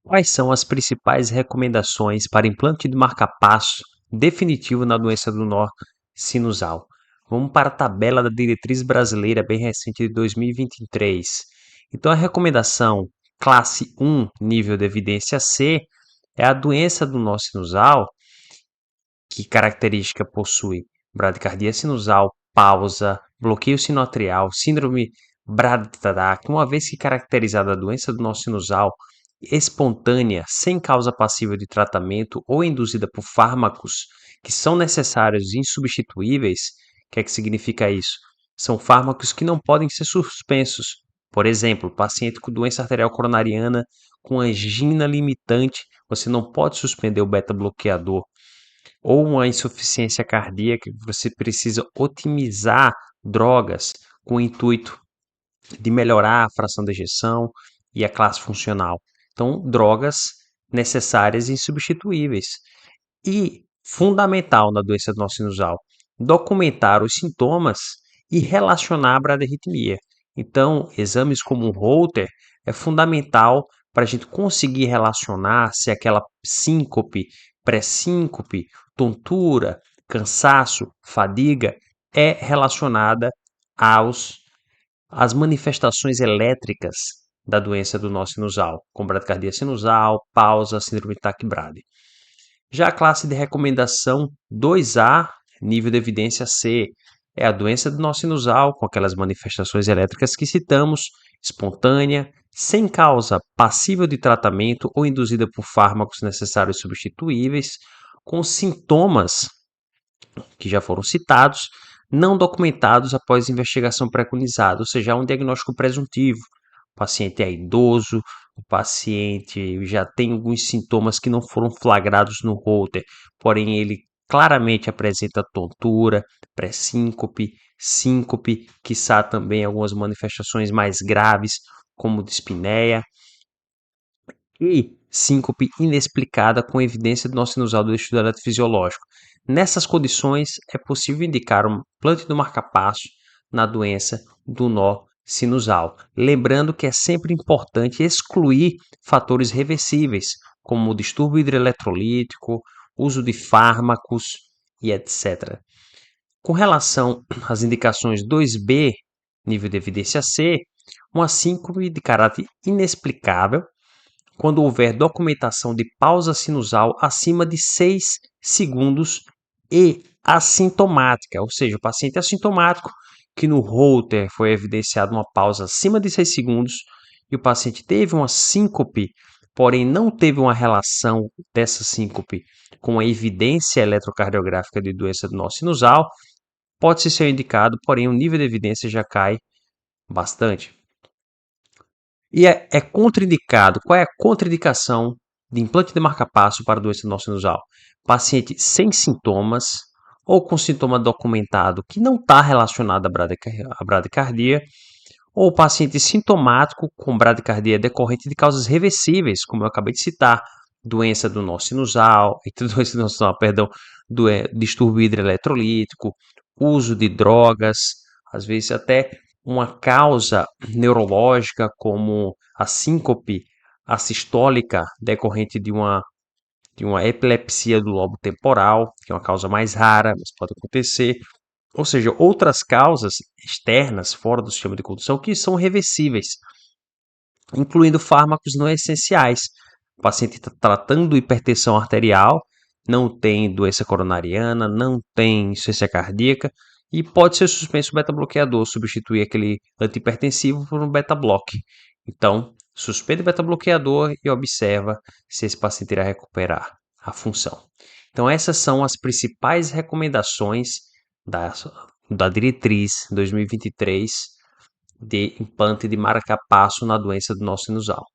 Quais são as principais recomendações para implante de marca-passo definitivo na doença do nó sinusal? Vamos para a tabela da diretriz brasileira bem recente de 2023. Então, a recomendação classe 1, nível de evidência C, é a doença do nó sinusal, que característica possui bradicardia sinusal, pausa, bloqueio sinoatrial, síndrome bradicardia, uma vez que caracterizada a doença do nó sinusal espontânea, sem causa passível de tratamento ou induzida por fármacos que são necessários e insubstituíveis. O que é que significa isso? São fármacos que não podem ser suspensos. Por exemplo, paciente com doença arterial coronariana com angina limitante, você não pode suspender o beta-bloqueador. Ou uma insuficiência cardíaca, você precisa otimizar drogas com o intuito de melhorar a fração de ejeção e a classe funcional. Então, drogas necessárias e insubstituíveis. E fundamental na doença do nó sinusal, documentar os sintomas e relacionar a bradirritmia. Então, exames como o Holter é fundamental para a gente conseguir relacionar se aquela síncope, pré-síncope, tontura, cansaço, fadiga é relacionada às manifestações elétricas da doença do nó sinusal, como bradicardia sinusal, pausa, síndrome de taquibrade. Já a classe de recomendação 2A, nível de evidência C, é a doença do nó sinusal, com aquelas manifestações elétricas que citamos, espontânea, sem causa passível de tratamento ou induzida por fármacos necessários substituíveis, com sintomas que já foram citados, não documentados após investigação preconizada, ou seja, um diagnóstico presuntivo. O paciente é idoso, o paciente já tem alguns sintomas que não foram flagrados no Holter, porém ele claramente apresenta tontura, pré-síncope, síncope, quiçá também algumas manifestações mais graves, como dispneia, e síncope inexplicada com evidência do nó sinusal do estudo eletrofisiológico. Nessas condições, é possível indicar um implante do marca-passo na doença do nó sinusal. Lembrando que é sempre importante excluir fatores reversíveis, como o distúrbio hidroeletrolítico, uso de fármacos e etc. Com relação às indicações 2B, nível de evidência C, uma síncope de caráter inexplicável quando houver documentação de pausa sinusal acima de 6 segundos e assintomática, ou seja, o paciente assintomático, que no Holter foi evidenciado uma pausa acima de 6 segundos e o paciente teve uma síncope, porém não teve uma relação dessa síncope com a evidência eletrocardiográfica de doença do nó sinusal, pode ser indicado, porém o nível de evidência já cai bastante. E é contraindicado. Qual é a contraindicação de implante de marca-passo para doença do nó sinusal? Paciente sem sintomas ou com sintoma documentado que não está relacionado à bradicardia, ou paciente sintomático com bradicardia decorrente de causas reversíveis, como eu acabei de citar, doença do nó sinusal, doença do nó sinusal, perdão, distúrbio hidroeletrolítico, uso de drogas, às vezes até uma causa neurológica como a síncope assistólica decorrente de uma epilepsia do lobo temporal, que é uma causa mais rara, mas pode acontecer. Ou seja, outras causas externas, fora do sistema de condução, que são reversíveis, incluindo fármacos não essenciais. O paciente está tratando hipertensão arterial, não tem doença coronariana, não tem insuficiência cardíaca, e pode ser suspenso o beta-bloqueador, substituir aquele antihipertensivo por um beta-bloque. Então, suspende o beta-bloqueador e observa se esse paciente irá recuperar a função. Então, essas são as principais recomendações da diretriz 2023 de implante de marca-passo na doença do nó sinusal.